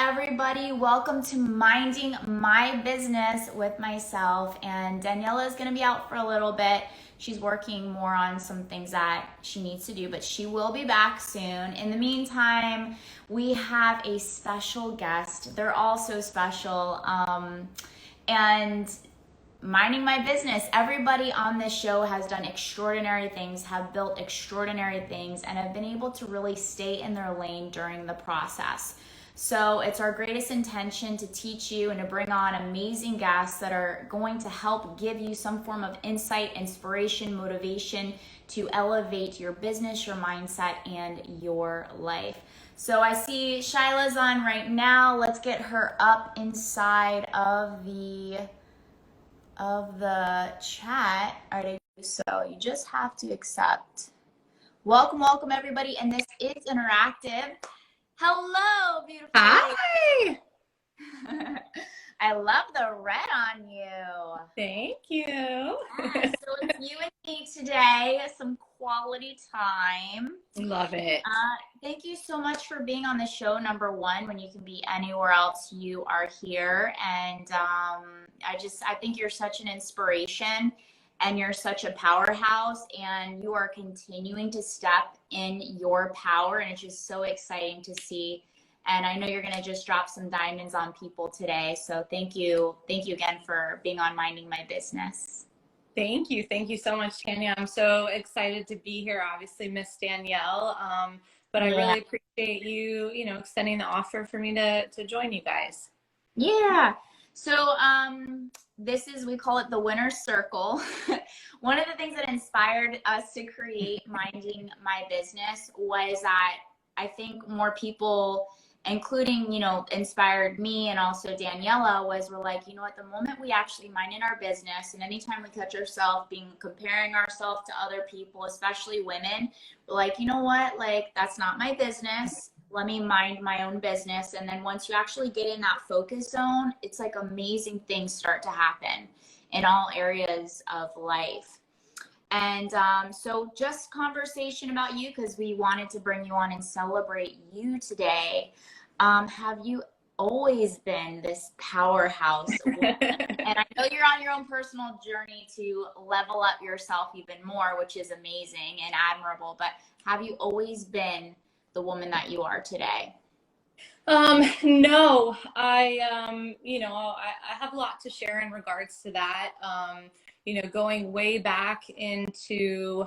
everybody. Welcome to Minding My Business with myself. And Daniela is going to be out for a little bit. She's working more on some things that she needs to do, but she will be back soon. In the meantime, we have a special guest. They're all so special. And minding my business, everybody on this show has done extraordinary things, have built extraordinary things, and have been able to really stay in their lane during the process. So it's our greatest intention to teach you and to bring on amazing guests that are going to help give you some form of insight, inspiration, motivation to elevate your business, your mindset, and your life. So I see Shyla's on right now. Let's get her up inside of the chat. All right, so you just have to accept. Welcome everybody, and this is interactive. Hello, beautiful. Hi. I love the red on you. Thank you. Yeah, so it's you and me today, some quality time. Love it. Thank you so much for being on the show, number one. When you can be anywhere else, you are here. And I think you're such an inspiration, and you're such a powerhouse, and you are continuing to step in your power. And it's just so exciting to see. And I know you're going to just drop some diamonds on people today. So thank you. Thank you again for being on Minding My Business. Thank you. Thank you so much, Tanya. I'm so excited to be here. Obviously, Miss Danielle. But I really appreciate you, extending the offer for me to join you guys. Yeah. So we call it the winner's circle. One of the things that inspired us to create Minding My Business was that I think more people, including, inspired me and also Daniela, we're like, what, the moment we actually mind in our business, and anytime we catch ourselves comparing ourselves to other people, especially women, we're like, you know what, like, that's not my business. Let me mind my own business. And then once you actually get in that focus zone, it's like amazing things start to happen in all areas of life. And so just conversation about you, because we wanted to bring you on and celebrate you today. Have you always been this powerhouse woman? And I know you're on your own personal journey to level up yourself even more, which is amazing and admirable. But have you always been the woman that you are today? No, I have a lot to share in regards to that. Going way back into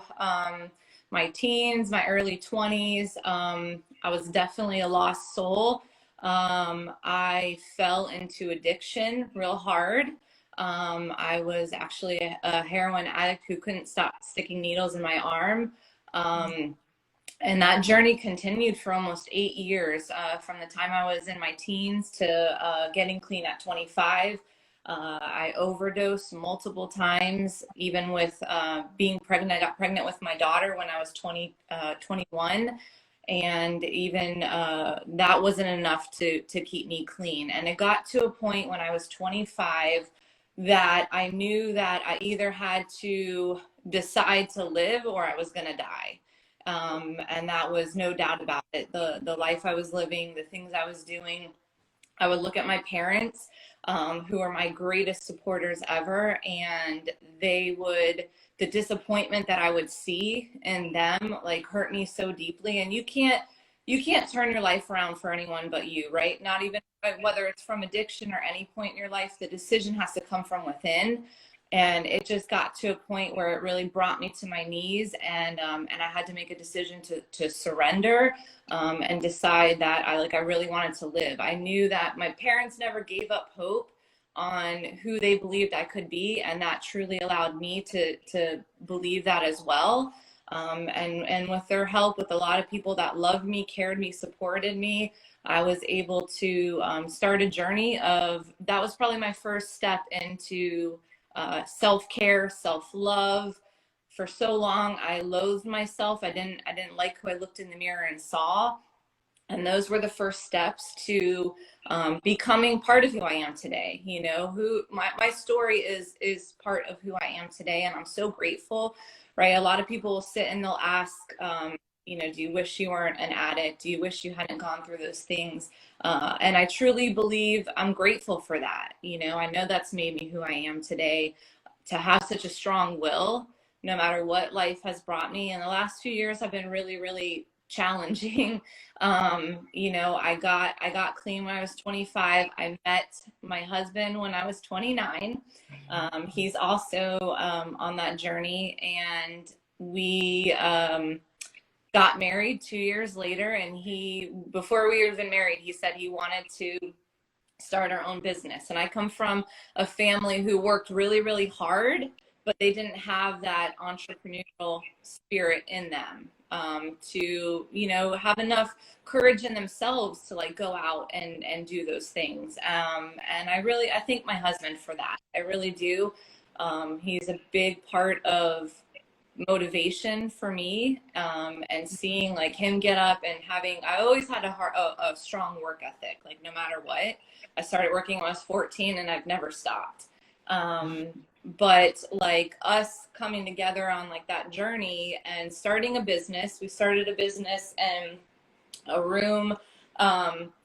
my teens, my early 20s, I was definitely a lost soul. I fell into addiction real hard. I was actually a heroin addict who couldn't stop sticking needles in my arm. And that journey continued for almost 8 years, from the time I was in my teens to getting clean at 25. I overdosed multiple times, even with being pregnant. I got pregnant with my daughter when I was 21. And even that wasn't enough to keep me clean. And it got to a point when I was 25 that I knew that I either had to decide to live or I was going to die. And that was no doubt about it. The life I was living, the things I was doing, I would look at my parents, who are my greatest supporters ever, and the disappointment that I would see in them, like, hurt me so deeply. And you can't turn your life around for anyone but you, right? Not even whether it's from addiction or any point in your life, the decision has to come from within. And it just got to a point where it really brought me to my knees, and I had to make a decision to surrender, and decide that I really wanted to live. I knew that my parents never gave up hope on who they believed I could be, and that truly allowed me to believe that as well. And with their help, with a lot of people that loved me, cared me, supported me, I was able to start a journey that was probably my first step into self-care, self-love. For so long, I loathed myself. I didn't like who I looked in the mirror and saw. And those were the first steps to becoming part of who I am today. My story is part of who I am today, and I'm so grateful, right? A lot of people will sit and they'll ask, you know, do you wish you weren't an addict? Do you wish you hadn't gone through those things? And I truly believe I'm grateful for that. You know, I know that's made me who I am today, to have such a strong will, no matter what life has brought me. And the last few years have been really, really challenging. You know, I got clean when I was 25. I met my husband when I was 29. He's also on that journey, and we got married 2 years later. And he, before we were even married, he said he wanted to start our own business. And I come from a family who worked really, really hard, but they didn't have that entrepreneurial spirit in them, to, you know, have enough courage in themselves to like go out and do those things. And I thank my husband for that. I really do. He's a big part of motivation for me, and seeing like him get up and having, I always had a strong work ethic, like no matter what. I started working when I was 14 and I've never stopped. But like us coming together on like that journey and starting a business, we started a business in a room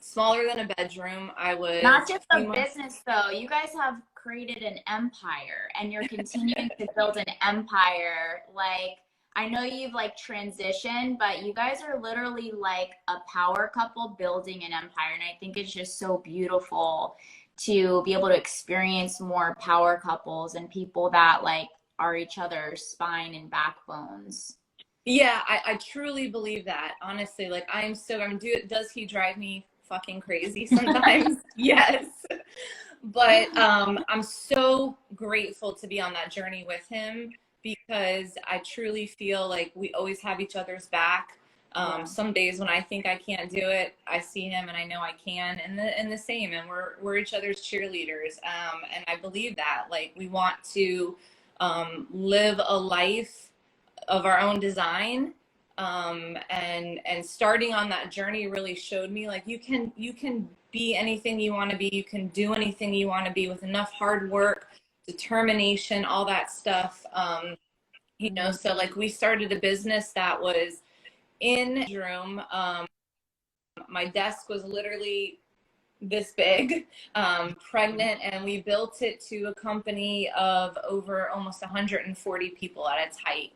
smaller than a bedroom. I was Not just a business though. You guys have created an empire, and you're continuing to build an empire. Like, I know you've like transitioned, but you guys are literally like a power couple building an empire. And I think it's just so beautiful to be able to experience more power couples and people that like are each other's spine and backbones. Yeah, I truly believe that. Honestly, like does he drive me fucking crazy sometimes? Yes. But I'm so grateful to be on that journey with him, because I truly feel like we always have each other's back. Some days when I think I can't do it, I see him and I know I can, and the same, and we're each other's cheerleaders. And I believe that, like, we want to live a life of our own design. And starting on that journey really showed me like you can be anything you want to be. You can do anything you want to be with enough hard work, determination, all that stuff. You know, so like we started a business that was in a room. My desk was literally this big, pregnant, and we built it to a company of over almost 140 people at its height.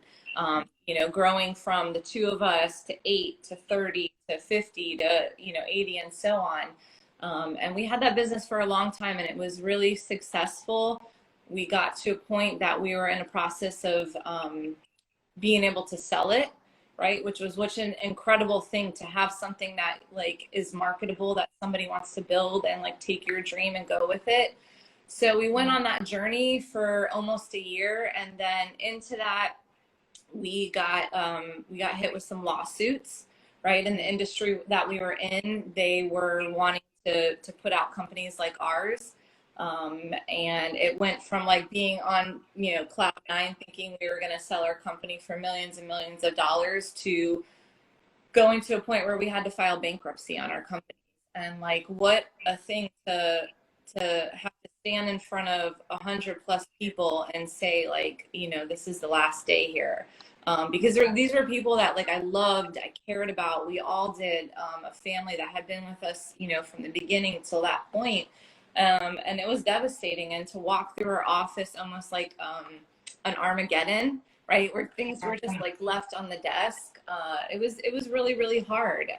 You know, growing from the two of us to 8 to 30 to 50 to, you know, 80 and so on. And we had that business for a long time, and it was really successful. We got to a point that we were in a process of being able to sell it, right? Which an incredible thing to have, something that like is marketable, that somebody wants to build and like take your dream and go with it. So we went on that journey for almost a year, and then into that we got hit with some lawsuits, right? In the industry that we were in, they were wanting to put out companies like ours. And it went from like being on, you know, cloud nine, thinking we were going to sell our company for millions and millions of dollars, to going to a point where we had to file bankruptcy on our company. And like, what a thing to have to stand in front of 100+ people and say, like, you know, this is the last day here. Because these were people that like I loved, I cared about. We all did. A family that had been with us, you know, from the beginning till that point. And it was devastating. And to walk through our office almost like an Armageddon, right, where things were just like left on the desk. It was really, really hard.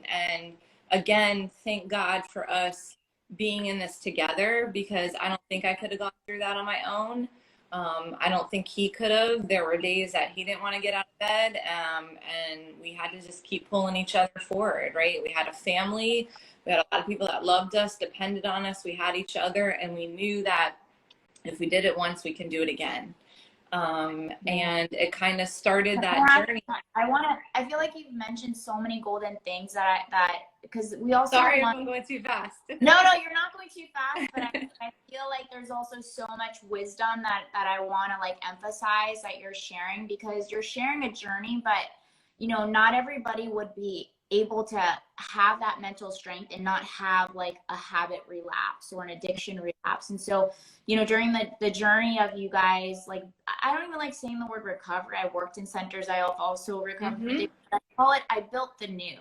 And again, thank God for us being in this together, because I don't think I could have gone through that on my own. I don't think he could have. There were days that he didn't want to get out of bed, and we had to just keep pulling each other forward, right? We had a family. We had a lot of people that loved us, depended on us. We had each other, and we knew that if we did it once, we can do it again. And it kind of started that journey. I feel like you've mentioned so many golden things that because we also Sorry, I'm going too fast. No, you're not going too fast, but I feel like there's also so much wisdom that I want to like emphasize that you're sharing, because you're sharing a journey, but you know, not everybody would be able to have that mental strength and not have like a habit relapse or an addiction relapse. And so, you know, during the journey of you guys, like, I don't even like saying the word recovery. I worked in centers. I have also recovered from addiction. I call it, I built the new.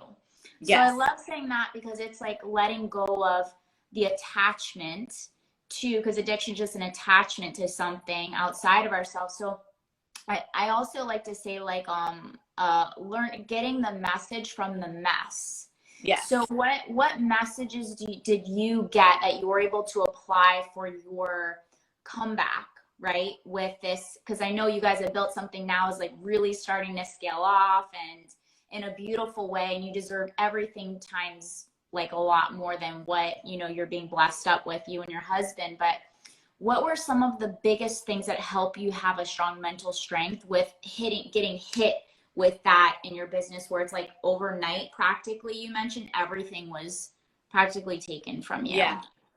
Yes. So I love saying that because it's like letting go of the attachment to, because addiction is just an attachment to something outside of ourselves. So I also like to say, like, getting the message from the mess. Yes. So what messages did you get that you were able to apply for your comeback, right, with this? Because I know you guys have built something now is like really starting to scale off and in a beautiful way, and you deserve everything times like a lot more than what, you know, you're being blessed up with, you and your husband. But what were some of the biggest things that help you have a strong mental strength with getting hit with that in your business, where it's like overnight, practically, you mentioned everything was practically taken from you?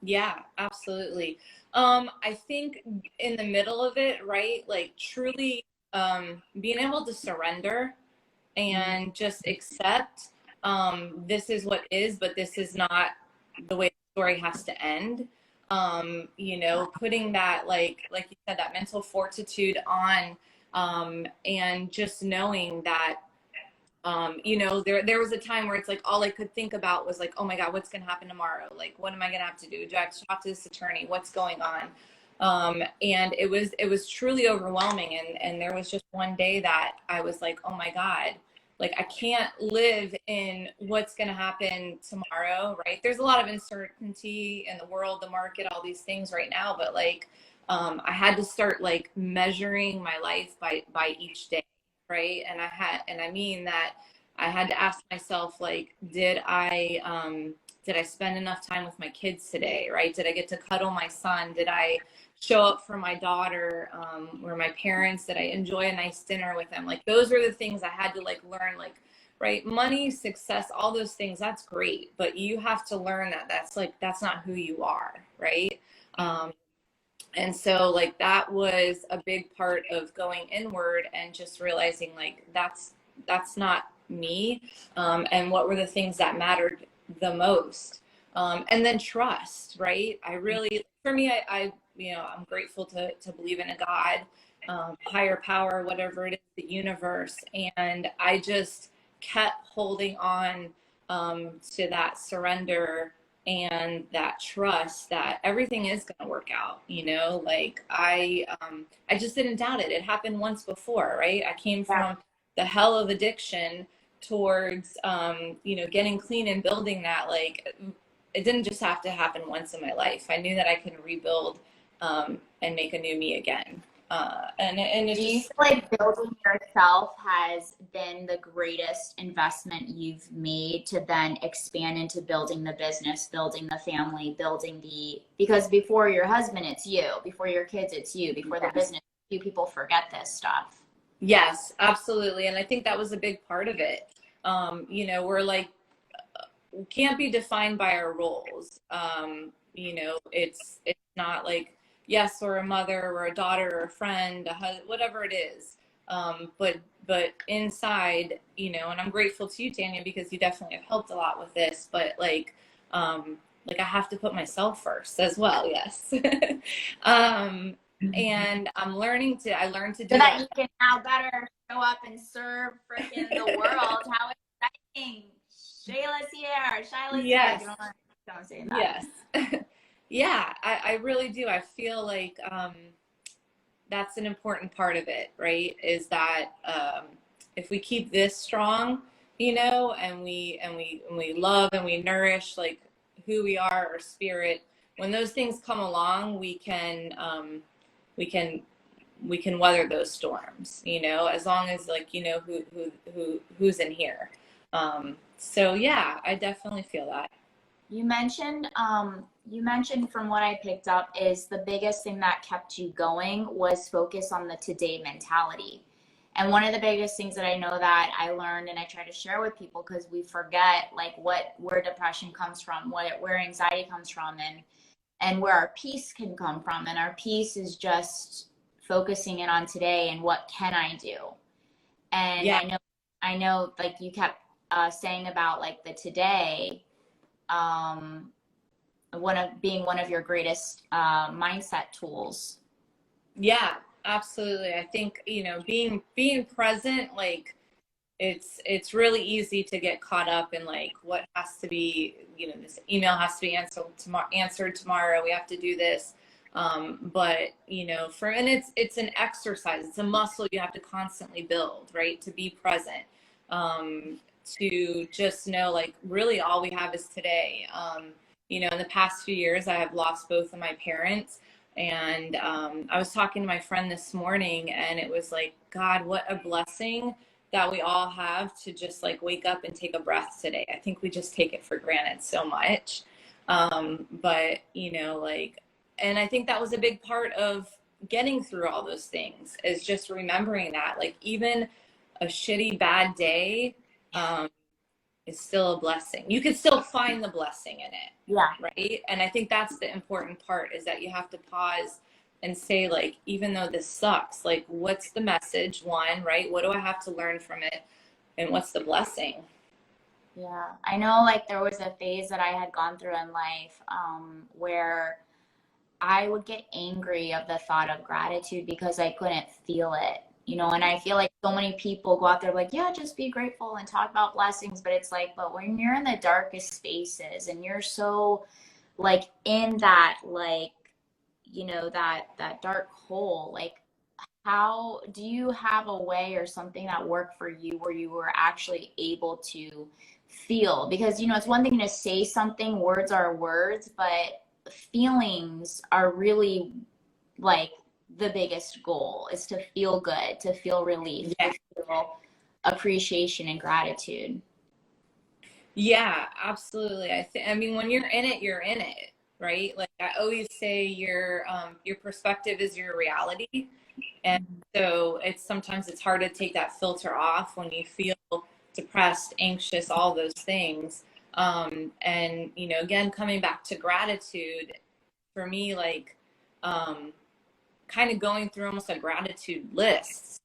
Yeah, absolutely. I think in the middle of it, right, like truly being able to surrender and just accept this is what is, but this is not the way the story has to end. You know, putting that, like you said, that mental fortitude on, and just knowing that, you know, there was a time where it's like all I could think about was like, oh my God, what's gonna happen tomorrow? Like, what am I gonna have to do? Do I have to talk to this attorney? What's going on? And it was truly overwhelming. And there was just one day that I was like, oh my God, like I can't live in what's going to happen tomorrow, right? There's a lot of uncertainty in the world, the market, all these things right now, but like I had to start like measuring my life by each day, right? And I mean that I had to ask myself, like, did I spend enough time with my kids today, right? Did I get to cuddle my son? Did I show up for my daughter, or my parents? Did I enjoy a nice dinner with them? Like, those were the things I had to like learn, like, right, money, success, all those things, that's great, but you have to learn that that's not who you are, right? And so like that was a big part of going inward and just realizing like that's not me, and what were the things that mattered the most. And then trust, right? I really, for me, I you know, I'm grateful to believe in a God, higher power, whatever it is, the universe. And I just kept holding on to that surrender and that trust that everything is going to work out, you know. Like I just didn't doubt it. It happened once before, right? I came from the hell of addiction towards you know, getting clean and building that. Like, it didn't just have to happen once in my life. I knew that I could rebuild and make a new me again. And it's Do you just, feel like building yourself has been the greatest investment you've made to then expand into building the business, building the family, because before your husband, it's you, before your kids, it's you, before the business, you people forget this stuff. yes, absolutely. And I think that was a big part of it. You know, we're like, we can't be defined by our roles. You know, it's not like, yes, we're a mother, we're a daughter, or a friend, a husband, whatever it is. But inside, you know, and I'm grateful to you, Tanya, because you definitely have helped a lot with this. But like I have to put myself first as well. Yes. And I learned to do So that that. you can now better show up and serve freaking the world. How exciting. Shyla's here. Shyla's here. Yes. You don't say that. Yes. Yeah, I really do. I feel like that's an important part of it, right? Is that if we keep this strong, you know, and we love and we nourish like who we are, our spirit, when those things come along, we can weather those storms, you know, as long as like, you know, who's in here. So yeah, I definitely feel that. You mentioned from what I picked up is the biggest thing that kept you going was focus on the today mentality. And one of the biggest things that I know that I learned and I try to share with people, because we forget like where depression comes from, where anxiety comes from, and where our peace can come from. And our peace is just focusing in on today and what can I do. And Yeah. I know like you kept saying about like the today, one of your greatest mindset tools. Yeah, absolutely. I think, being present, like it's really easy to get caught up in like what has to be, this email has to be answered tomorrow. We have to do this. But and it's an exercise, it's a muscle you have to constantly build, right? To be present, to just know like really all we have is today. In the past few years, I have lost both of my parents. And I was talking to my friend this morning, and it was like, God, what a blessing that we all have to just like wake up and take a breath today. I think we just take it for granted so much. But, and I think that was a big part of getting through all those things, is just remembering that, like, even a shitty, bad day, is still a blessing. You can still find the blessing in it. Yeah. Right. And I think that's the important part, is that you have to pause and say, like, even though this sucks, like, what's the message? One, right? What do I have to learn from it? And what's the blessing? Yeah. I know, like, there was a phase that I had gone through in life where I would get angry of the thought of gratitude because I couldn't feel it, and I feel like so many people go out there like, yeah, just be grateful and talk about blessings. But it's like, but when you're in the darkest spaces and you're so like in that, like, that dark hole, like, how do you have a way or something that worked for you where you were actually able to feel? Because, it's one thing to say something, words are words, but feelings are really like the biggest goal, is to feel good, to feel relief, Yeah. to feel appreciation and gratitude. Yeah, absolutely. I mean, when you're in it, you're in it, right? Like I always say, your perspective is your reality. And so sometimes it's hard to take that filter off when you feel depressed, anxious, all those things. And, again, coming back to gratitude, for me, like, kind of going through almost a gratitude list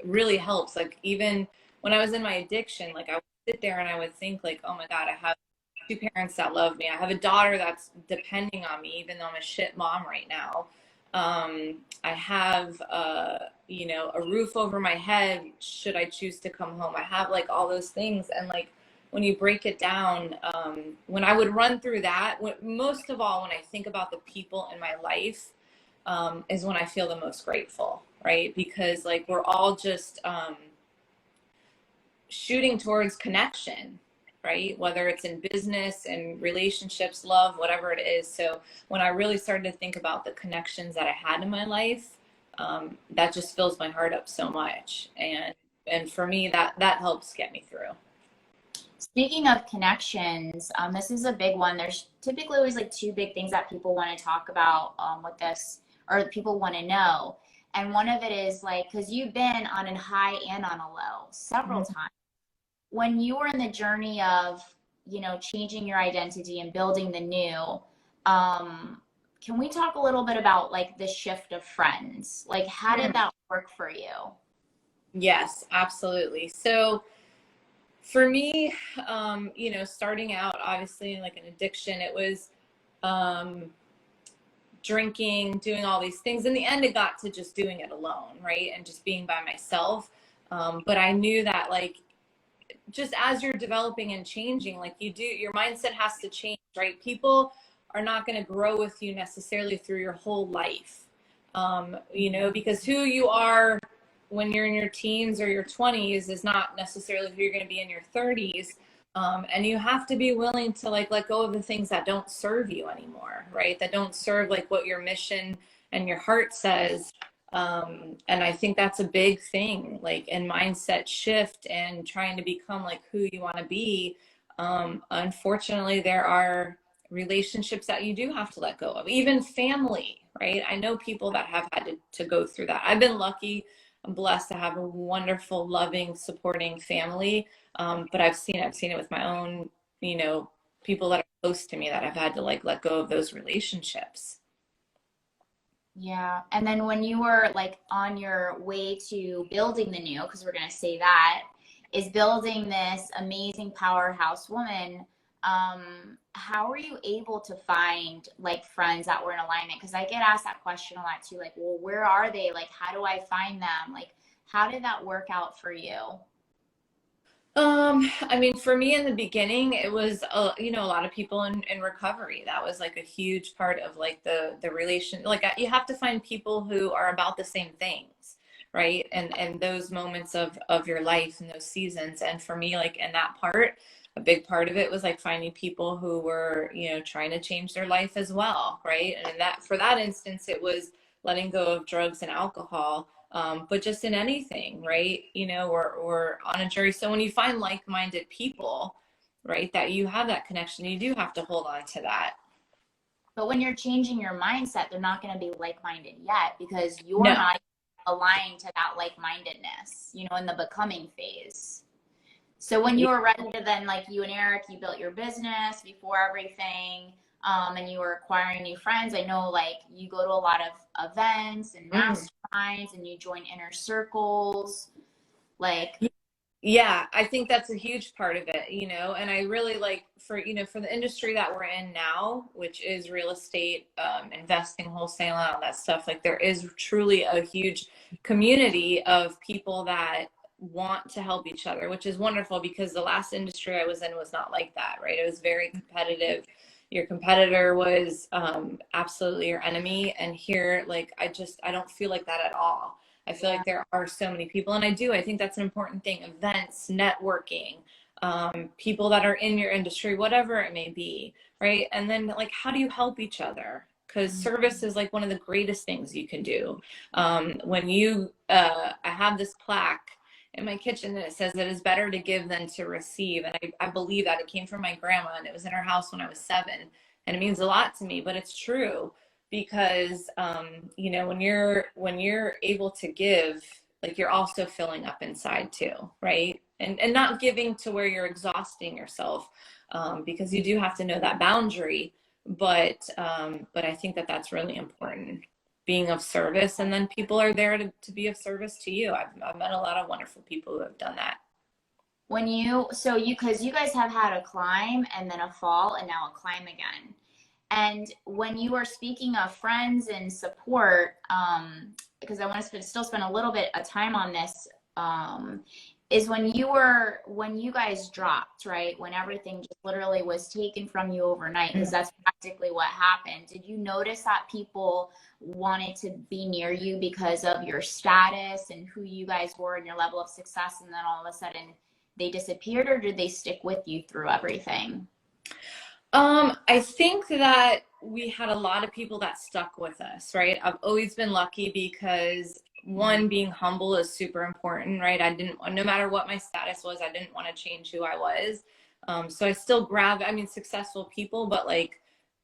really helps. Like, even when I was in my addiction, like, I would sit there and I would think, like, oh my God, I have two parents that love me. I have a daughter that's depending on me, even though I'm a shit mom right now. I have, a roof over my head should I choose to come home. I have like all those things. And like, when you break it down, when I would run through that, most of all, when I think about the people in my life, is when I feel the most grateful, right? Because like, we're all just, shooting towards connection, right? Whether it's in business and relationships, love, whatever it is. So when I really started to think about the connections that I had in my life, that just fills my heart up so much. And for me, that helps get me through. Speaking of connections, this is a big one. There's typically always like two big things that people want to talk about with this, or people want to know. And one of it is like, because you've been on a high and on a low several times. When you were in the journey of, changing your identity and building the new, can we talk a little bit about like the shift of friends? Like, how did that work for you? Yes, absolutely. So for me, starting out obviously like an addiction, it was drinking, doing all these things. In the end, it got to just doing it alone, right? And just being by myself. But I knew that like, just as you're developing and changing, like your mindset has to change, right? People are not going to grow with you necessarily through your whole life. Because who you are when you're in your teens or your 20s is not necessarily who you're going to be in your 30s. And you have to be willing to like let go of the things that don't serve you anymore, right? That don't serve like what your mission and your heart says. And I think that's a big thing, like in mindset shift and trying to become like who you want to be. Unfortunately, there are relationships that you do have to let go of, even family, right? I know people that have had to go through that. I've been lucky. I'm blessed to have a wonderful, loving, supporting family. But I've seen it with my own, people that are close to me that I've had to like let go of those relationships. Yeah. And then when you were like on your way to building the new, because we're going to say that, is building this amazing powerhouse woman. How were you able to find like friends that were in alignment? Because I get asked that question a lot too, like, well, where are they? Like, how do I find them? Like, how did that work out for you? I mean, for me in the beginning, it was, you know, a lot of people in recovery. That was like a huge part of like the relation. Like you have to find people who are about the same things, right? And those moments of your life and those seasons. And for me, like in that part, a big part of it was like finding people who were, you know, trying to change their life as well, right? And in that, for that instance, it was letting go of drugs and alcohol, but just in anything, right? You know, or on a journey. So when you find like-minded people, right, that you have that connection, you do have to hold on to that. But when you're changing your mindset, they're not going to be like-minded yet because you're No. not aligned to that like-mindedness, you know, in the becoming phase. So when you were ready to then, like you and Eric, you built your business before everything, and you were acquiring new friends. I know like you go to a lot of events and masterminds and you join inner circles. Like, Yeah, I think that's a huge part of it, you know, and I really like for, you know, for the industry that we're in now, which is real estate, investing, wholesale, and all that stuff, like there is truly a huge community of people that want to help each other, which is wonderful because the last industry I was in was not like that, right? It was very competitive. Your competitor was absolutely your enemy. And here, like, I don't feel like that at all. I feel like there are so many people, and I think that's an important thing. Events, networking, people that are in your industry, whatever it may be, right? And then like, how do you help each other? Because service is like one of the greatest things you can do. When you, I have this plaque in my kitchen that it says it is better to give than to receive. And I believe that. It came from my grandma and it was in her house when I was 7. And it means a lot to me, but it's true because you know, when you're able to give, like you're also filling up inside too, right? And not giving to where you're exhausting yourself, because you do have to know that boundary. But I think that that's really important, being of service, and then people are there to be of service to you. I've met a lot of wonderful people who have done that. when you, so you, because you guys have had a climb and then a fall and now a climb again. And when you are speaking of friends and support, because I want to still spend a little bit of time on this, is when you guys dropped, right? When everything just literally was taken from you overnight, because that's practically what happened. Did you notice that people wanted to be near you because of your status and who you guys were and your level of success, and then all of a sudden they disappeared, or did they stick with you through everything? I think that we had a lot of people that stuck with us, right? I've always been lucky because one, being humble is super important, right? No matter what my status was, I didn't want to change who I was. So I still I mean, successful people, but like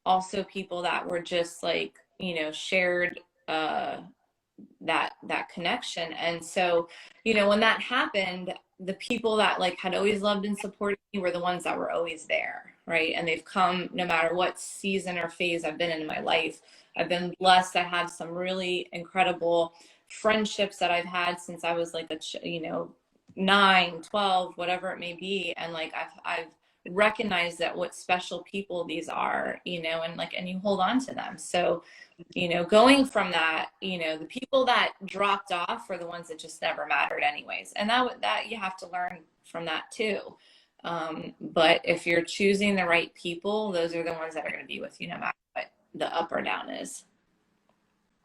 also people that were just like, you know, shared, that connection. And so, you know, when that happened, the people that like had always loved and supported me were the ones that were always there, right? And they've come no matter what season or phase I've been in my life. I've been blessed. I have some really incredible friendships that I've had since I was like you know, 9, 12, whatever it may be. And like I've recognized that what special people these are, you know, and like, and you hold on to them. So, you know, going from that, you know, the people that dropped off were the ones that just never mattered anyways. And that you have to learn from that too. But if you're choosing the right people, those are the ones that are going to be with you no matter what the up or down is.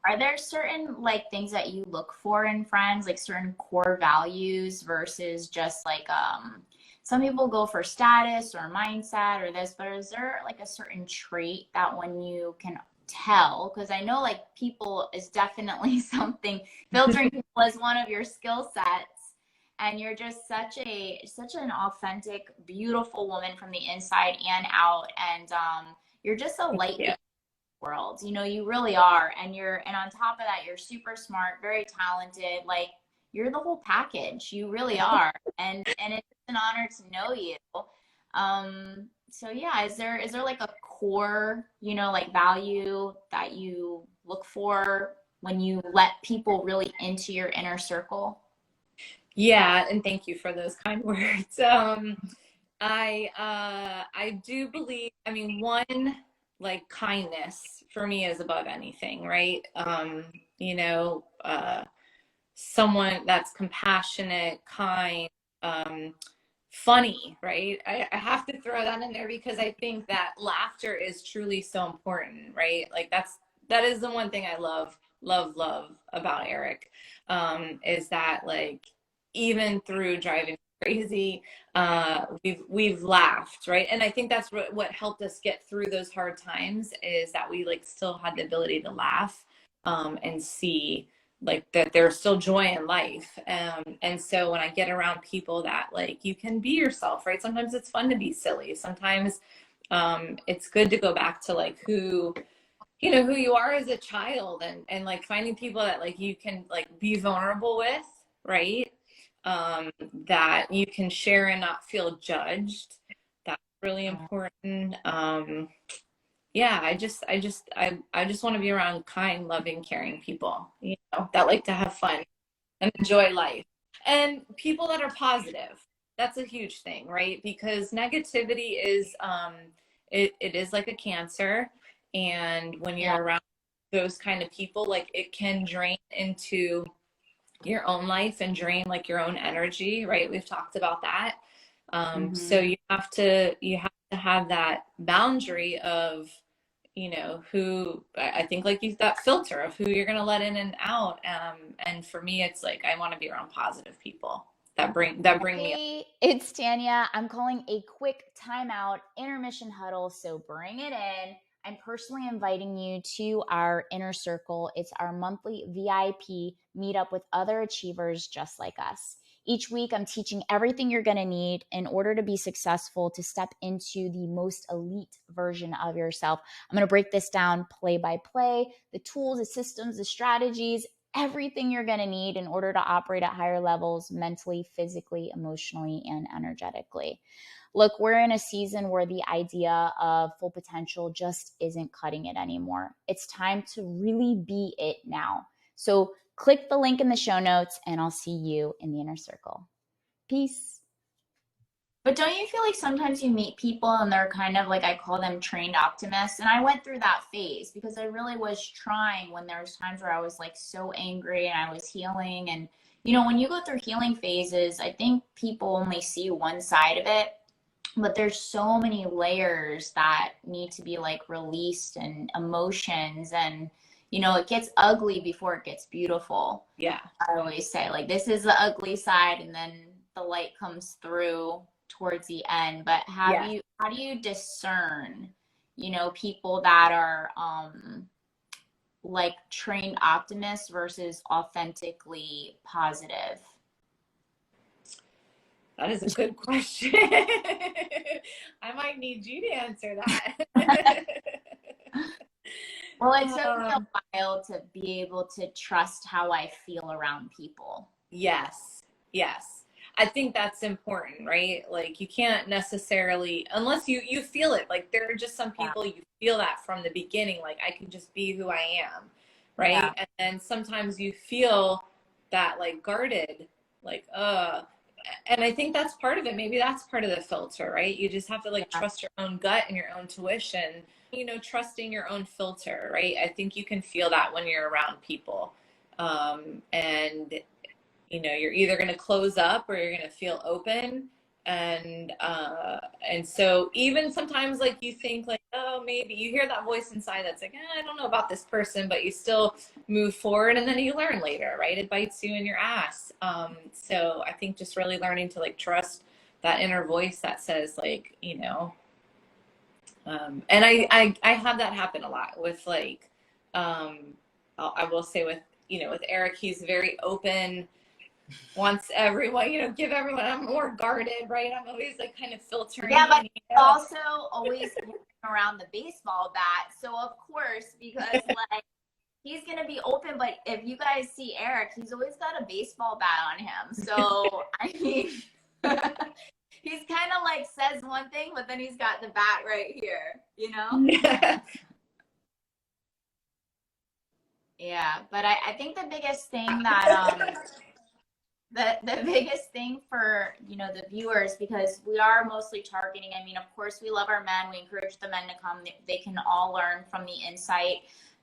Are there certain like things that you look for in friends, like certain core values versus just like some people go for status or mindset or this, but is there like a certain trait that when you can tell? Because I know like people is definitely something, filtering people is one of your skill sets, and you're just such an authentic, beautiful woman from the inside and out, and you're just a light world, you know, you really are. And on top of that, you're super smart, very talented, like you're the whole package, you really are. And it's an honor to know you. So yeah, is there like a core, you know, like value that you look for when you let people really into your inner circle? Yeah, and thank you for those kind words. I do believe, I mean, one, like kindness for me is above anything, right? You know, someone that's compassionate, kind, um, funny, right? I have to throw that in there because I think that laughter is truly so important, right? Like that is the one thing I love about Eric, is that like even through driving crazy, we've laughed, right? And I think that's what helped us get through those hard times is that we like still had the ability to laugh, and see like that there's still joy in life. And so when I get around people that like you can be yourself, right? Sometimes it's fun to be silly. Sometimes it's good to go back to like who you are as a child, and like finding people that like you can like be vulnerable with, right? That you can share and not feel judged. That's really important. Yeah, I just want to be around kind, loving, caring people, you know, that like to have fun and enjoy life. And people that are positive. That's a huge thing, right? Because negativity is it is like a cancer. And when Yeah. you're around those kind of people, like it can drain into your own life and drain like your own energy, right? We've talked about that. So you have to have that boundary of, you know, who I think like you've that filter of who you're gonna let in and out. And for me, it's like I want to be around positive people that bring me up. Hey, it's Tanya. I'm calling a quick timeout intermission huddle, so bring it in. I'm personally inviting you to our inner circle. It's our monthly VIP meetup with other achievers just like us. Each week, I'm teaching everything you're going to need in order to be successful to step into the most elite version of yourself. I'm going to break this down play by play, the tools, the systems, the strategies, everything you're going to need in order to operate at higher levels mentally, physically, emotionally, and energetically. Look, we're in a season where the idea of full potential just isn't cutting it anymore. It's time to really be it now. So click the link in the show notes and I'll see you in the inner circle. Peace. But don't you feel like sometimes you meet people and they're kind of like, I call them trained optimists? And I went through that phase because I really was trying when there was times where I was like so angry and I was healing. And, you know, when you go through healing phases, I think people only see one side of it, but there's so many layers that need to be like released and emotions. And, you know, it gets ugly before it gets beautiful. Yeah. I always say, like, this is the ugly side, and then the light comes through towards the end. But Yeah. how do you discern, you know, people that are like trained optimists versus authentically positive? That is a good question. I might need you to answer that. Well, it took me a um, while to be able to trust how I feel around people. yes, yes. I think that's important, right? Like you can't necessarily, unless you feel it. Like there are just some Yeah. people you feel that from the beginning. Like I can just be who I am, right? Yeah. And then sometimes you feel that like guarded, like and I think that's part of it. Maybe that's part of the filter, right? You just have to like Yeah. trust your own gut and your own tuition, you know, trusting your own filter, right? I think you can feel that when you're around people. And you know, you're either going to close up or you're going to feel open. And so even sometimes like you think like, oh, maybe you hear that voice inside that's like, I don't know about this person, but you still move forward, and then you learn later, right? It bites you in your ass. So I think just really learning to like trust that inner voice that says like, you know, and I have that happen a lot with like, I will say with, you know, with Eric, he's very open, wants everyone, you know, give everyone, I'm more guarded, right? I'm always like kind of filtering. Yeah, but You know? also always around the baseball bat. So of course, because like he's gonna be open, but if you guys see Eric, he's always got a baseball bat on him. So I mean, he's kind of like says one thing, but then he's got the bat right here, you know? Yeah. Yeah, but I think the biggest thing that the biggest thing for, you know, the viewers, because we are mostly targeting, I mean, of course we love our men, we encourage the men to come, they can all learn from the insight,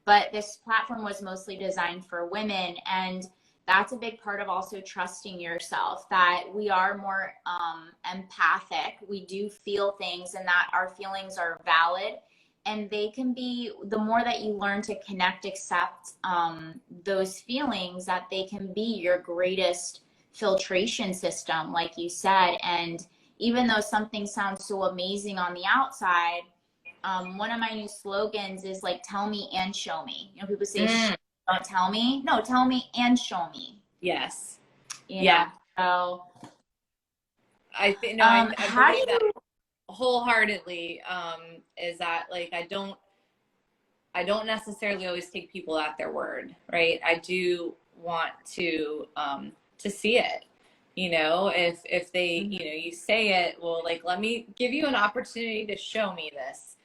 but this platform was mostly designed for women. And that's a big part of also trusting yourself, that we are more empathic, we do feel things, and that our feelings are valid. And they can be, the more that you learn to connect, accept those feelings, that they can be your greatest filtration system, like you said. And even though something sounds so amazing on the outside, one of my new slogans is like, tell me and show me. You know, people say, don't tell me. No, tell me and show me. Yes. You know? So I think, no, I believe that you... wholeheartedly, is that like, I don't necessarily always take people at their word, right? I do want to see it, you know, if they, you know, you say it, well, like, let me give you an opportunity to show me this,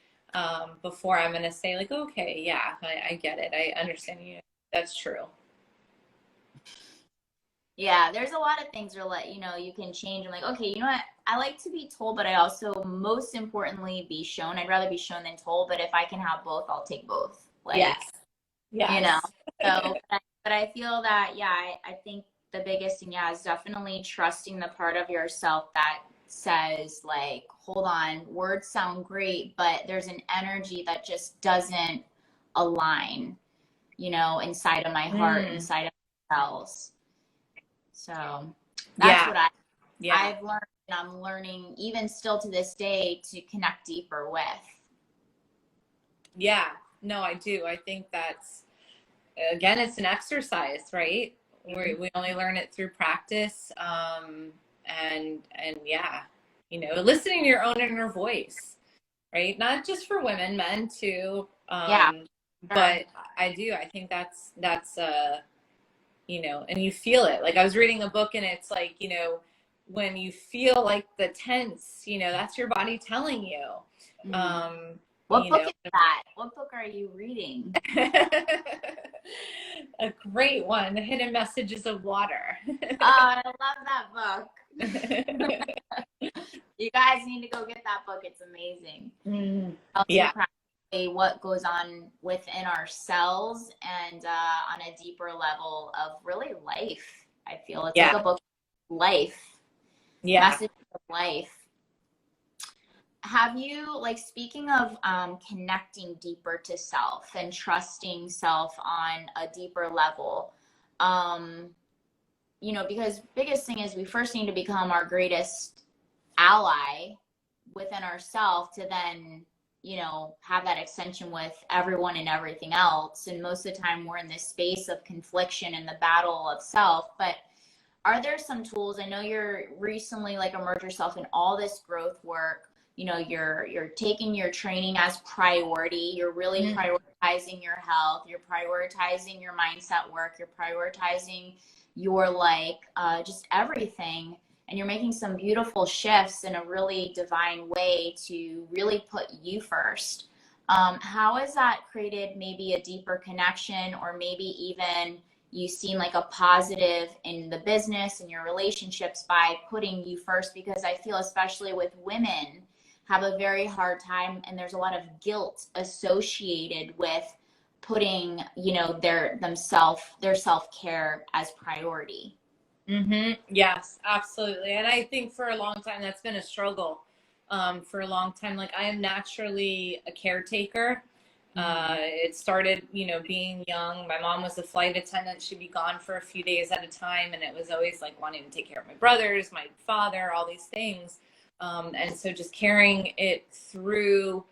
before I'm going to say like, okay, yeah, I get it. I understand you. That's true. Yeah, there's a lot of things where, like, you know, you can change. I'm like, okay, you know what? I like to be told, but I also, most importantly, be shown. I'd rather be shown than told, but if I can have both, I'll take both. Like, Yes. you know, Yes. so, but I feel that, yeah, I think the biggest thing, yeah, is definitely trusting the part of yourself that says, like, hold on, words sound great, but there's an energy that just doesn't align, you know, inside of my heart, inside of my cells. So that's what I've learned, and I'm learning even still to this day to connect deeper with. Yeah, no, I do. I think that's, again, it's an exercise, right? We only learn it through practice. And yeah, you know, listening to your own inner voice, right? Not just for women, men too. Yeah, sure. But I think that's, you know, and you feel it. Like, I was reading a book and it's like, you know, when you feel like the tense, you know, that's your body telling you. What book is that? What book are you reading? A great one, The Hidden Messages of Water. Oh, I love that book. You guys need to go get that book. It's amazing. Yeah. What goes on within ourselves, and on a deeper level of really life. I feel it's like a book of life. Yeah. Message of life. Have you, like, speaking of connecting deeper to self and trusting self on a deeper level, you know, because biggest thing is we first need to become our greatest ally within ourselves to then, you know, have that extension with everyone and everything else. And most of the time we're in this space of confliction and the battle of self. But are there some tools? I know you're recently, like, immersed yourself in all this growth work. You know, you're taking your training as priority. You're really prioritizing your health. You're prioritizing your mindset work. You're prioritizing your, like, just everything. And you're making some beautiful shifts in a really divine way to really put you first. How has that created maybe a deeper connection, or maybe even you seen like a positive in the business and your relationships by putting you first? Because I feel, especially with women, have a very hard time, and there's a lot of guilt associated with putting, you know, their self-care as priority. Yes, absolutely. And I think for a long time that's been a struggle. For a long time, like, I am naturally a caretaker. It started, you know, being young. My mom was a flight attendant. She'd be gone for a few days at a time, and it was always like wanting to take care of my brothers, my father, all these things. And so just carrying it through,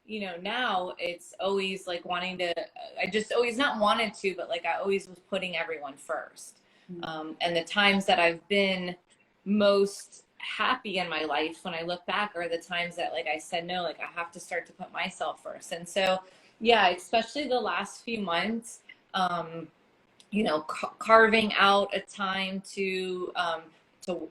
you know, now it's always like wanting to, I just always not wanted to, but like I always was putting everyone first. And the times that I've been most happy in my life, when I look back, are the times that, like, I said, no, like, I have to start to put myself first. And so, yeah, especially the last few months, you know, carving out a time to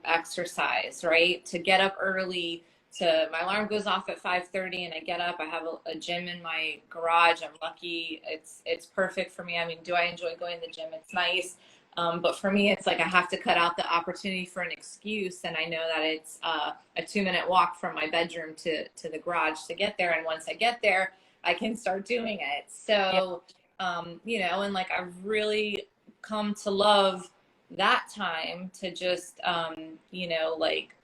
exercise, right? To get up early. My alarm goes off at 5:30 and I get up. I have a gym in my garage. I'm lucky. It's perfect for me. I mean, do I enjoy going to the gym? It's nice. But for me, it's like I have to cut out the opportunity for an excuse. And I know that it's a 2-minute walk from my bedroom to the garage to get there. And once I get there, I can start doing it. So, you know, and like I've really come to love that time to just, you know, like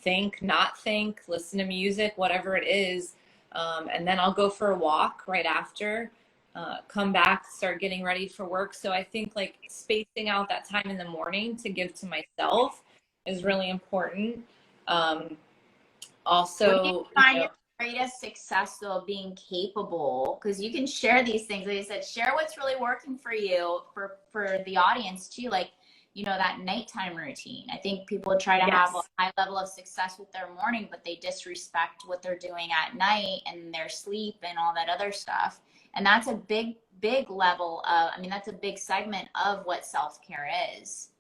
think, not think, listen to music, whatever it is. And then I'll go for a walk right after, come back, start getting ready for work. So I think like spacing out that time in the morning to give to myself is really important. What do you Also, find your greatest success though, being capable? Because you can share these things. Like I said, share what's really working for you for the audience too. Like, you know, that nighttime routine. I think people try to have a high level of success with their morning, but they disrespect what they're doing at night and their sleep and all that other stuff. And that's a big, big level of, I mean, that's a big segment of what self-care is.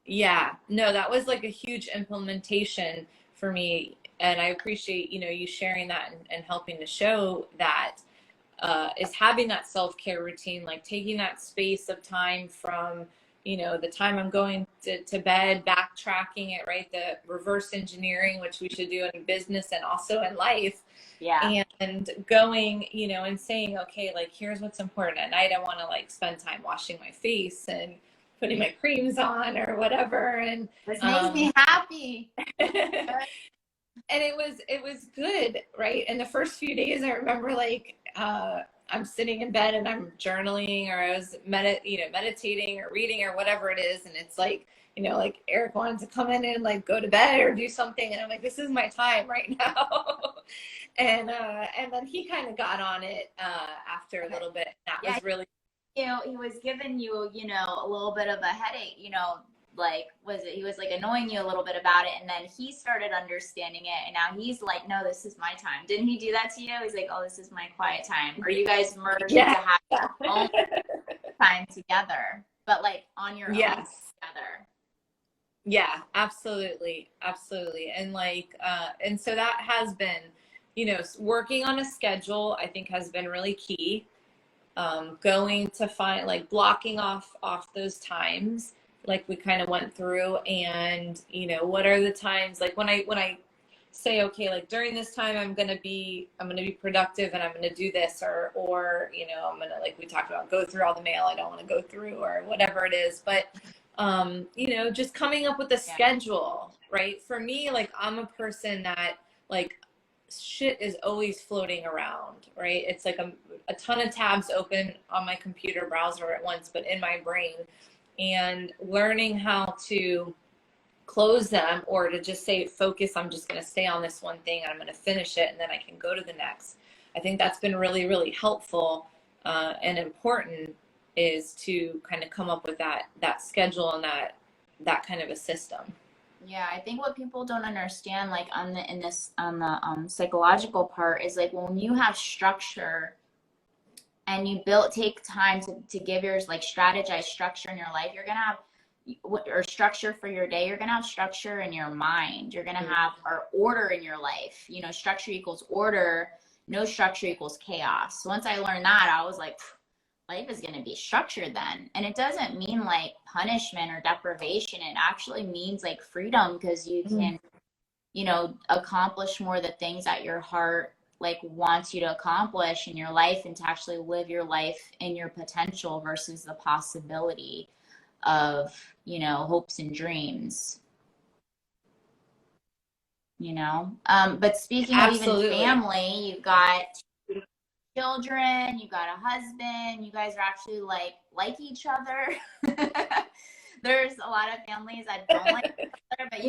Yeah, no, that was like a huge implementation for me. And I appreciate, you know, you sharing that and helping to show that, is having that self-care routine, like taking that space of time from, you know, the time I'm going to bed, backtracking it, right? The reverse engineering, which we should do in business and also in life. Yeah. And going, you know, and saying, okay, like, here's what's important at night. I want to like spend time washing my face and putting my creams on or whatever. And This makes me happy. and it was good, right? And the first few days I remember like I'm sitting in bed and I'm journaling, or I was meditating or reading or whatever it is, and it's like, you know, like Eric wanted to come in and like go to bed or do something, and I'm like, this is my time right now. And then he kind of got on it after a little bit. That was really, you know, he was giving you, you know, a little bit of a headache, you know, like, he was like annoying you a little bit about it. And then he started understanding it. And now he's like, no, this is my time. Didn't he do that to you? He's like, oh, this is my quiet time. Or you guys merged to have your own time together, but like on your own together. Yeah, absolutely. Absolutely. And like, and so that has been, you know, working on a schedule, I think has been really key. Going to find like blocking off those times, like we kind of went through, and you know, what are the times, like when I say, okay, like during this time I'm gonna be productive and I'm gonna do this, or you know, I'm gonna, like we talked about, go through all the mail I don't want to go through or whatever it is. But you know, just coming up with a schedule, right? For me, like I'm a person that like shit is always floating around, right? It's like a ton of tabs open on my computer browser at once, but in my brain, and learning how to close them, or to just say, focus, I'm just going to stay on this one thing and I'm going to finish it and then I can go to the next. I think that's been really, really helpful and important, is to kind of come up with that schedule and that kind of a system. Yeah, I think what people don't understand, like on the psychological part, is like when you have structure and you take time to give yours, like strategize structure in your life, you're gonna have, or structure for your day, you're gonna have structure in your mind. You're gonna have order in your life. You know, structure equals order. No structure equals chaos. So once I learned that, I was like, life is going to be structured then. And it doesn't mean like punishment or deprivation. It actually means like freedom, because you can, you know, accomplish more the things that your heart like wants you to accomplish in your life, and to actually live your life in your potential versus the possibility of, you know, hopes and dreams, you know. But speaking of even family, you've got children, you got a husband, you guys are actually like each other. There's a lot of families that don't like each other, but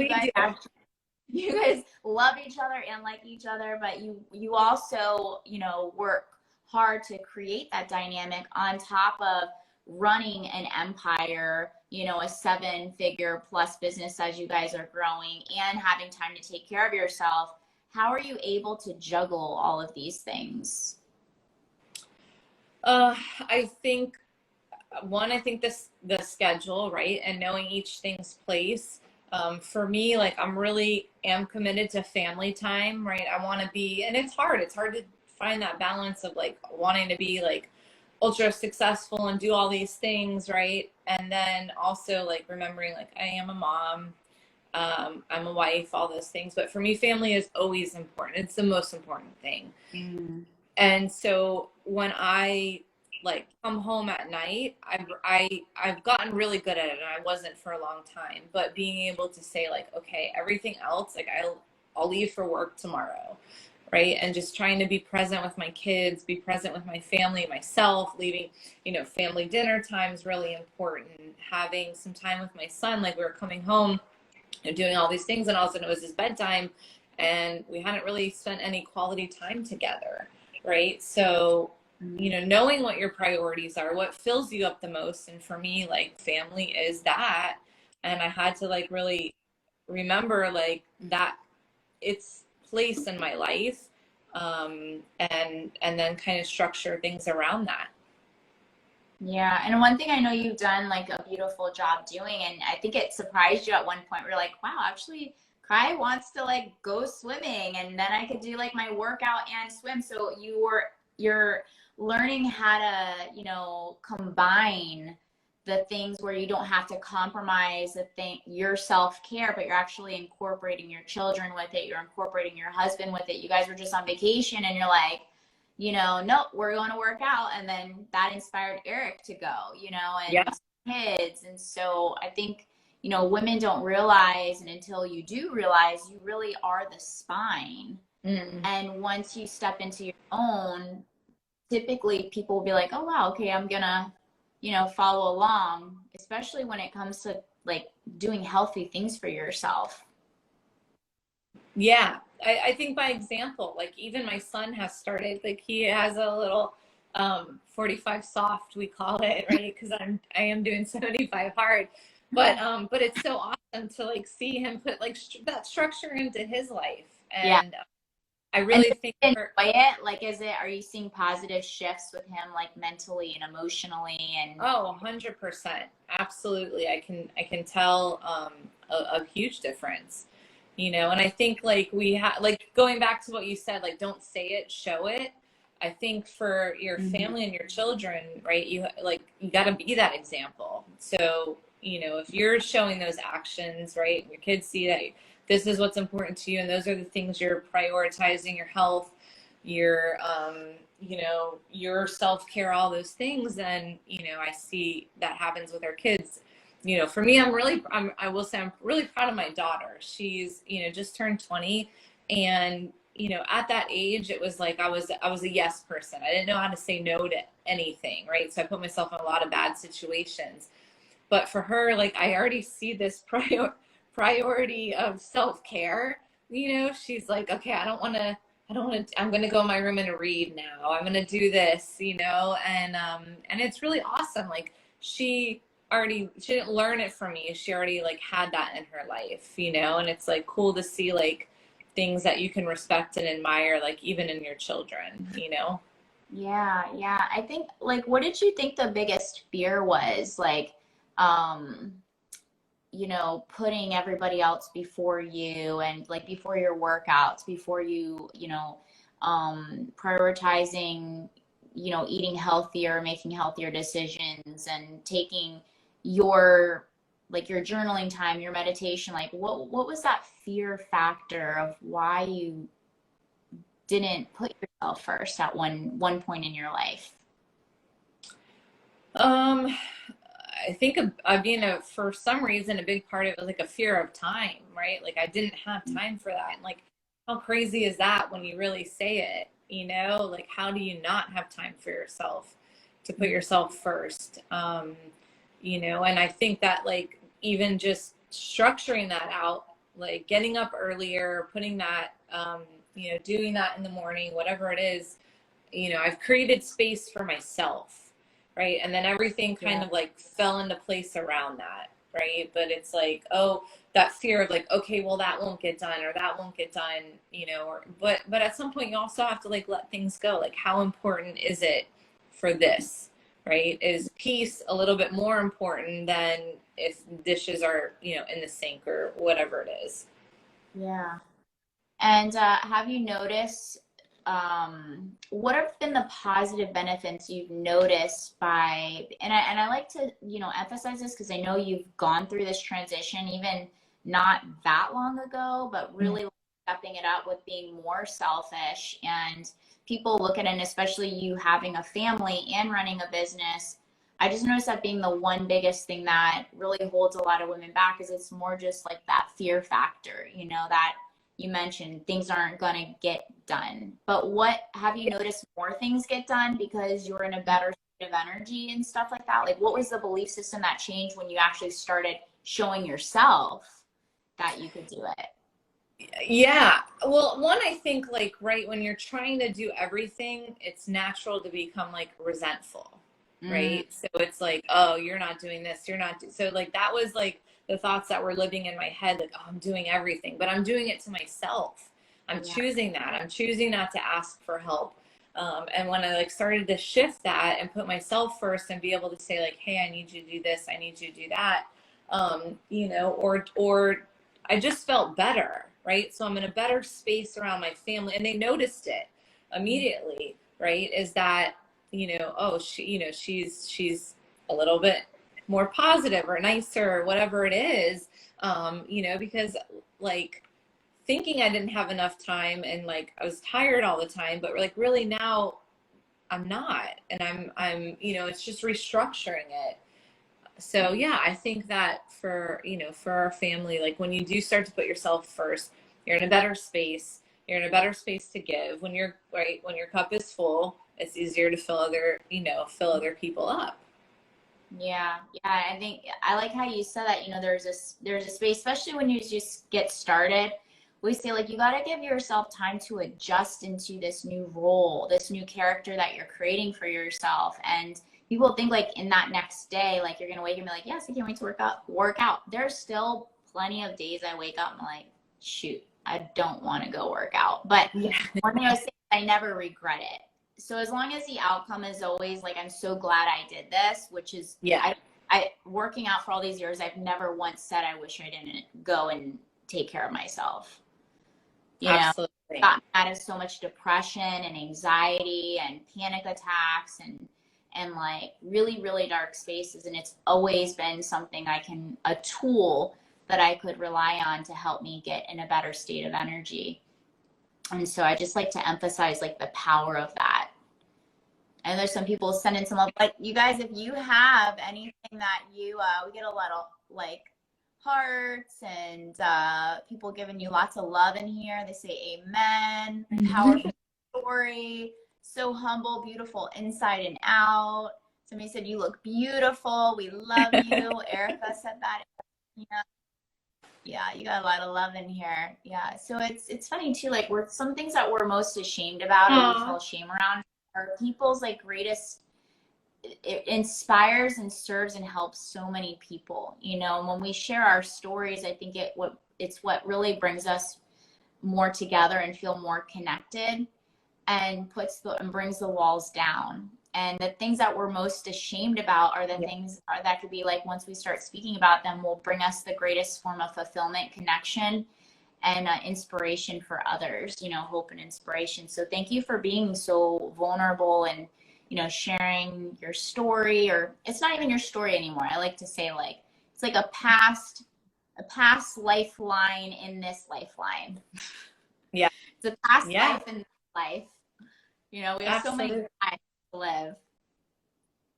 you guys love each other and like each other, but you also, you know, work hard to create that dynamic on top of running an empire, you know, a 7-figure plus business as you guys are growing, and having time to take care of yourself. How are you able to juggle all of these things? I think the schedule, right, and knowing each thing's place. For me, like I'm really am committed to family time, right? I want to be, and it's hard to find that balance of like wanting to be like ultra successful and do all these things, right? And then also like remembering like I am a mom, I'm a wife, all those things. But for me, family is always important. It's the most important thing. Mm. And so when I like come home at night, I've gotten really good at it, and I wasn't for a long time. But being able to say like, okay, everything else, like I'll leave for work tomorrow, right? And just trying to be present with my kids, be present with my family, myself, leaving, family dinner time is really important. Having some time with my son, like we were coming home and doing all these things, and all of a sudden it was his bedtime, and we hadn't really spent any quality time together, right? So, knowing what your priorities are, what fills you up the most, and for me, like family is that, and I had to like really remember like that its place in my life, and then kind of structure things around that. Yeah, and one thing I know you've done like a beautiful job doing, and I think it surprised you at one point. We're like, wow, actually, Kai wants to like go swimming, and then I could do like my workout and swim. So you're learning how to, combine the things where you don't have to compromise your self-care, but you're actually incorporating your children with it, you're incorporating your husband with it. You guys were just on vacation and you're like, nope, we're going to work out. And then that inspired Eric to go, Yeah. and kids. And so I think, women don't realize, and until you do realize, you really are the spine. And once you step into your own, typically people will be like, oh, wow, okay, I'm gonna, follow along, especially when it comes to like doing healthy things for yourself. Yeah, I think by example, like even my son has started, like he has a little 45 soft, we call it, right? Because I am doing 75 hard. But it's so awesome to like see him put like that structure into his life. Yeah. And I And really think enjoy it. Like, are you seeing positive shifts with him, like mentally and emotionally? And 100%. Absolutely. I can tell a huge difference. And I think like we have, like going back to what you said, like don't say it, show it. I think for your family and your children, right, you got to be that example. So if you're showing those actions, right, your kids see that this is what's important to you, and those are the things you're prioritizing: your health, your your self-care, all those things. Then I see that happens with our kids. For me, I will say I'm really proud of my daughter. She's, just turned 20, and, at that age, it was like I was a yes person. I didn't know how to say no to anything, right? So I put myself in a lot of bad situations. But for her, like I already see this priority of self-care. She's like, okay, I'm going to go in my room and read now. I'm going to do this, and it's really awesome. Like she didn't learn it from me. She already like had that in her life, and it's like cool to see like things that you can respect and admire, like even in your children. Yeah. I think, like, what did you think the biggest fear was? Like, um, putting everybody else before you, and like before your workouts, before you, prioritizing, eating healthier, making healthier decisions, and taking your your journaling time, your meditation. Like what was that fear factor of why you didn't put yourself first at one point in your life? I think for some reason, a big part of it was like a fear of time, right? Like I didn't have time for that. And like, how crazy is that when you really say it, like how do you not have time for yourself to put yourself first? And I think that like, even just structuring that out, like getting up earlier, putting that, doing that in the morning, whatever it is, I've created space for myself, right? And then everything kind of like fell into place around that, right? But it's like, oh, that fear of like, okay, well that won't get done, or that won't get done, but at some point you also have to like let things go. Like how important is it for this, right? Is peace a little bit more important than if dishes are, in the sink or whatever it is? Yeah. And have you noticed what have been the positive benefits you've noticed by, and I like to, you know, emphasize this because I know you've gone through this transition even not that long ago, but really stepping it up with being more selfish, and people look at it, and especially you having a family and running a business. I just noticed that being the one biggest thing that really holds a lot of women back is it's more just like that fear factor, you know, that you mentioned things aren't going to get done. But what have you noticed more things get done because you're in a better state of energy and stuff like that? Like, what was the belief system that changed when you actually started showing yourself that you could do it? Yeah. Well, one, I think like, right, when you're trying to do everything, it's natural to become like resentful, right? So it's like, oh, you're not doing this, you're not so like that was like the thoughts that were living in my head, like, oh, I'm doing everything, but I'm doing it to myself. I'm choosing that. I'm choosing not to ask for help. And when I like started to shift that and put myself first and be able to say like, hey, I need you to do this, I need you to do that, you know, or I just felt better, right? So I'm in a better space around my family, and they noticed it immediately, right? Is that, you know, oh, you know, she's a little bit more positive or nicer or whatever it is, you know, because like thinking I didn't have enough time and like I was tired all the time, but like really now I'm not, and I'm, you know, it's just restructuring it. So yeah, I think that for, you know, for our family, like when you do start to put yourself first, you're in a better space. You're in a better space to give. When you're right, when your cup is full, it's easier to fill other, you know, fill other people up. Yeah, yeah. I think I like how you said that, you know, there's a space, especially when you just get started. We say like you got to give yourself time to adjust into this new role, this new character that you're creating for yourself. And people think like in that next day, like you're gonna wake up and be like, yes, I can't wait to work out. There's still plenty of days I wake up and I'm like, shoot, I don't want to go work out. But Yeah. one thing I was saying, I never regret it. So as long as the outcome is always like, I'm so glad I did this, which is, Yeah. I working out for all these years, I've never once said I wish I didn't go and take care of myself. You know, Absolutely. gotten out of so much depression and anxiety and panic attacks and like really, really dark spaces. And it's always been something a tool that I could rely on to help me get in a better state of energy. And so I just like to emphasize like the power of that. And there's some people sending some love. Like, you guys, if you have anything that you, we get a lot of like hearts and people giving you lots of love in here. They say amen. Powerful story. So humble, beautiful inside and out. Somebody said you look beautiful. We love you. Erica said that. Yeah. Yeah, you got a lot of love in here. Yeah. So it's funny too, like we're some things that we're most ashamed about or we feel shame around are people's like greatest, it inspires and serves and helps so many people, you know. And when we share our stories, I think it's what really brings us more together and feel more connected and brings the walls down. And the things that we're most ashamed about are the things that could be like, once we start speaking about them, will bring us the greatest form of fulfillment, connection, and inspiration for others, you know, hope and inspiration. So thank you for being so vulnerable and, you know, sharing your story, or it's not even your story anymore. I like to say like, it's like a past lifeline in this lifeline. Yeah. It's a past life in this life. You know, we have so many lives to live.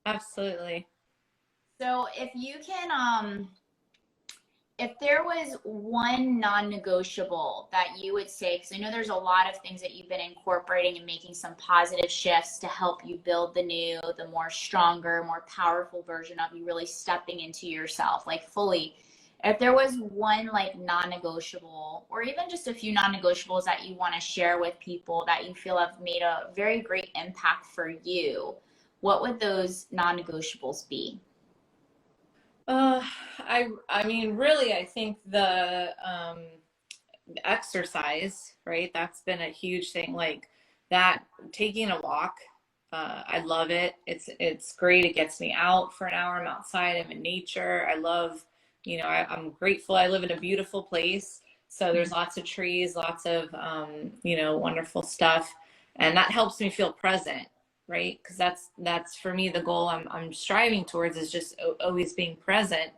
Absolutely. So if you can, if there was one non-negotiable that you would say, because I know there's a lot of things that you've been incorporating and making some positive shifts to help you build the new, the more stronger, more powerful version of you, really stepping into yourself, like fully. If there was one like non-negotiable, or even just a few non-negotiables that you want to share with people that you feel have made a very great impact for you, what would those non-negotiables be? I mean, really, I think the exercise, right? That's been a huge thing. Like that, taking a walk. I love it. It's great. It gets me out for an hour. I'm outside. I'm in nature. I love, you know, I'm grateful. I live in a beautiful place. So there's lots of trees, lots of, you know, wonderful stuff. And that helps me feel present, right? Because that's for me the goal I'm striving towards, is just always being present.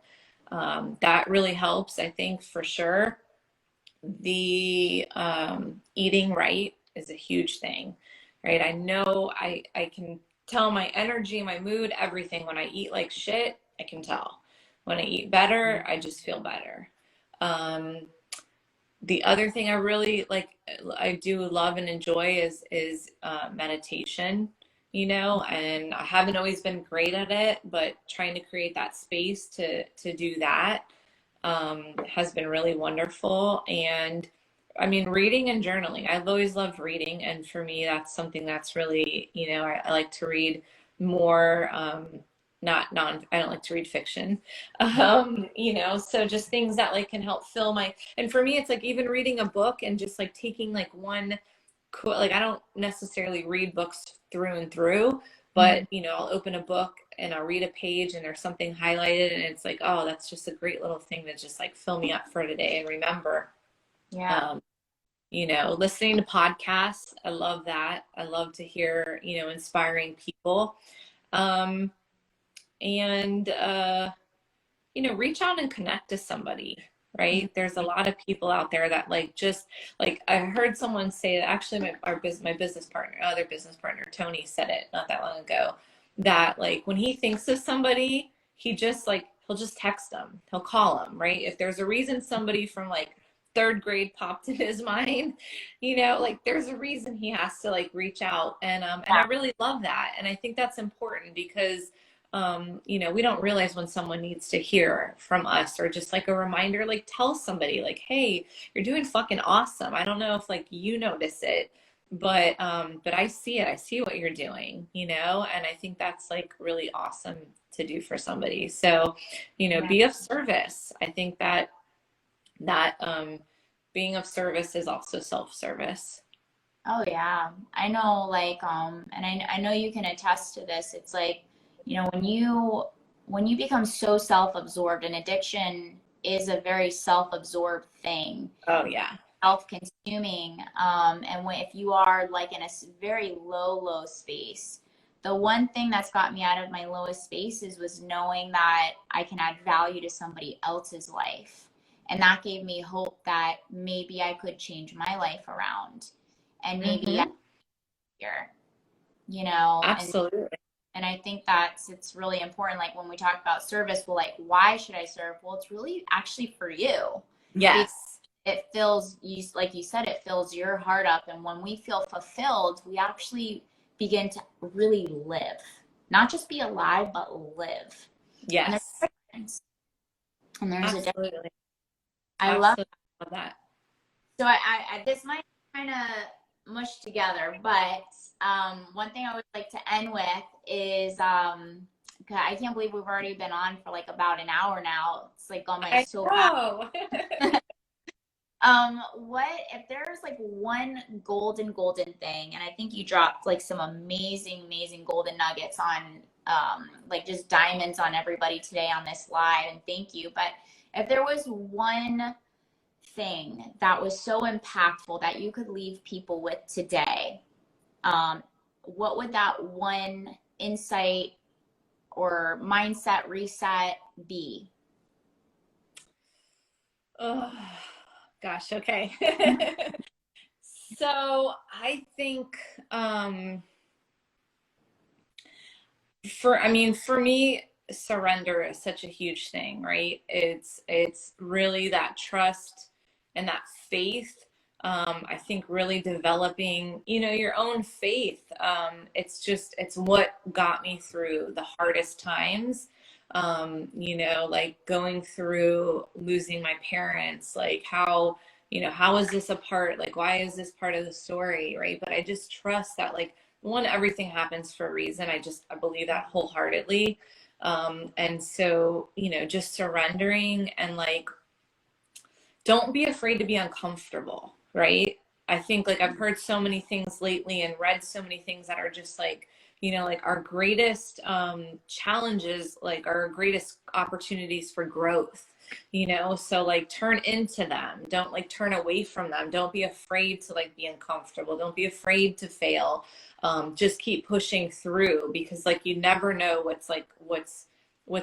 That really helps, I think, for sure. The eating right is a huge thing, right? I know I can tell my energy, my mood, everything. When I eat like shit, I can tell. When I eat better, I just feel better. Um, the other thing I really like, I do love and enjoy is meditation, you know, and I haven't always been great at it, but trying to create that space to do that has been really wonderful. And I mean, reading and journaling. I've always loved reading, and for me, that's something that's really, you know, I like to read more. Not non. I don't like to read fiction. You know, so just things that like can help fill my. And for me, it's like even reading a book and just like taking like one. Like I don't necessarily read books through and through, but you know, I'll open a book and I'll read a page and there's something highlighted and it's like, oh, that's just a great little thing to just like fill me up for today and remember. Yeah. You know, listening to podcasts, I love that. I love to hear, you know, inspiring people. Um, and you know, reach out and connect to somebody, right? There's a lot of people out there that like just like I heard someone say that actually my business partner, other business partner, Tony said it not that long ago, that like when he thinks of somebody, he just like he'll just text them, he'll call them, right? If there's a reason somebody from like third grade popped in his mind, you know, like there's a reason he has to like reach out. And I really love that. And I think that's important because you know, we don't realize when someone needs to hear from us, or just like a reminder, like tell somebody like, hey, you're doing fucking awesome. I don't know if like you notice it, but I see it. I see what you're doing, you know, and I think that's like really awesome to do for somebody. So, you know, Yeah. be of service. I think that being of service is also self-service. Oh yeah. I know like and I know you can attest to this. It's like, you know, when you become so self-absorbed, and addiction is a very self-absorbed thing, Oh yeah. self-consuming, and when, if you are like in a very low space, the one thing that's got me out of my lowest spaces was knowing that I can add value to somebody else's life. And that gave me hope that maybe I could change my life around, and maybe I Mm-hmm. here, you know, Absolutely. and I think that's, it's really important. Like when we talk about service, well, like, why should I serve? Well, it's really actually for you. Because Yes. it fills you, like you said, it fills your heart up. And when we feel fulfilled, we actually begin to really live, not just be alive, but live. And there's Yes. a difference. And there's a difference. Absolutely. I love Absolutely love that. So this might kind of mush together, but one thing I would like to end with is 'cause I can't believe we've already been on for like about an hour now. It's like gone by I so fast. know. What if there's like one golden thing, and I think you dropped like some amazing golden nuggets on like just diamonds on everybody today on this live, and thank you. But if there was one thing that was so impactful that you could leave people with today, what would that one insight or mindset reset be? Oh, gosh. Okay. So I think for me, surrender is such a huge thing, right? It's really that trust and that faith. I think really developing, you know, your own faith. It's what got me through the hardest times. You know, like going through losing my parents, like how, you know, how is this a part? Like, why is this part of the story, right? But I just trust that, like, one, everything happens for a reason. I believe that wholeheartedly. And so, you know, just surrendering and like, don't be afraid to be uncomfortable, right? I think like I've heard so many things lately and read so many things that are just like, you know, like our greatest challenges, like our greatest opportunities for growth. you know? So like turn into them. Don't like turn away from them. Don't be afraid to like be uncomfortable. Don't be afraid to fail. Just keep pushing through, because like you never know what's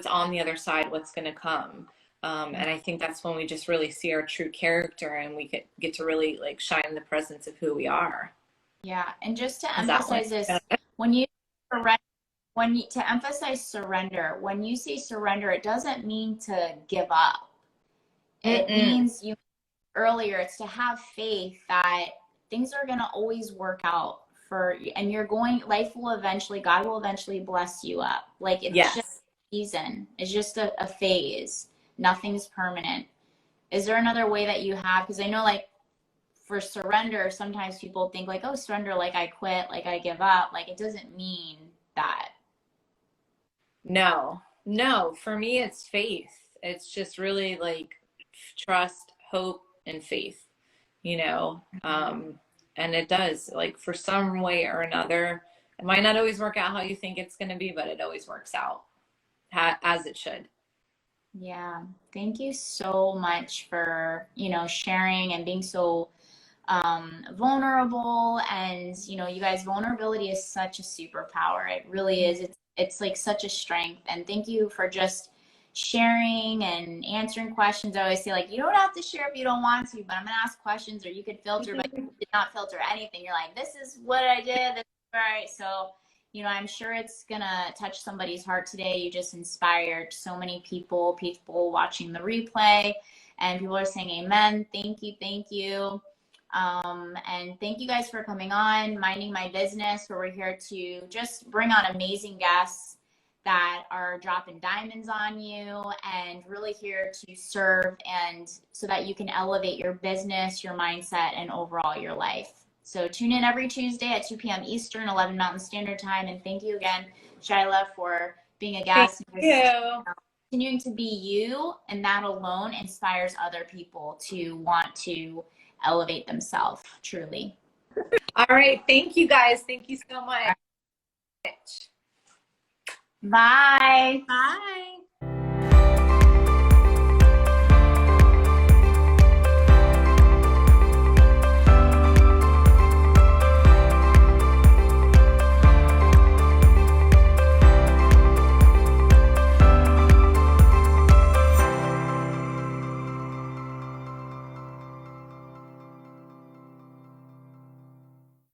on the other side, what's going to come. And I think that's when we just really see our true character, and we get to really like shine the presence of who we are. Yeah. And just to Is that emphasize this, when you surrender, to emphasize surrender, when you say surrender, it doesn't mean to give up. It means, you earlier, it's to have faith that things are going to always work out for you, and life will eventually, God will eventually bless you up. Like it's just a season. It's just a phase. Nothing's permanent. Is there another way that you have? Because I know like for surrender, sometimes people think like, oh, surrender, like I quit, like I give up. Like it doesn't mean that. No, for me, it's faith. It's just really like trust, hope, and faith, you know? And it does, like, for some way or another, it might not always work out how you think it's going to be, but it always works out as it should. Yeah. Thank you so much for, sharing and being so vulnerable. And, you guys, vulnerability is such a superpower. It really is. It's like such a strength. And thank you for just sharing and answering questions. I always say, like, you don't have to share if you don't want to, but I'm going to ask questions, or you could filter, but you did not filter anything. You're like, this is what I did. This is right. So, I'm sure it's going to touch somebody's heart today. You just inspired so many people watching the replay, and people are saying amen. Thank you. Thank you. And thank you guys for coming on Minding My Business, where we're here to just bring on amazing guests that are dropping diamonds on you, and really here to serve, and so that you can elevate your business, your mindset, and overall your life. So tune in every Tuesday at 2 p.m. Eastern, 11 Mountain Standard Time. And thank you again, Shyla, for being a guest. Thank you. Continuing to be you, and that alone inspires other people to want to elevate themselves, truly. All right. Thank you, guys. Thank you so much. Bye. Bye.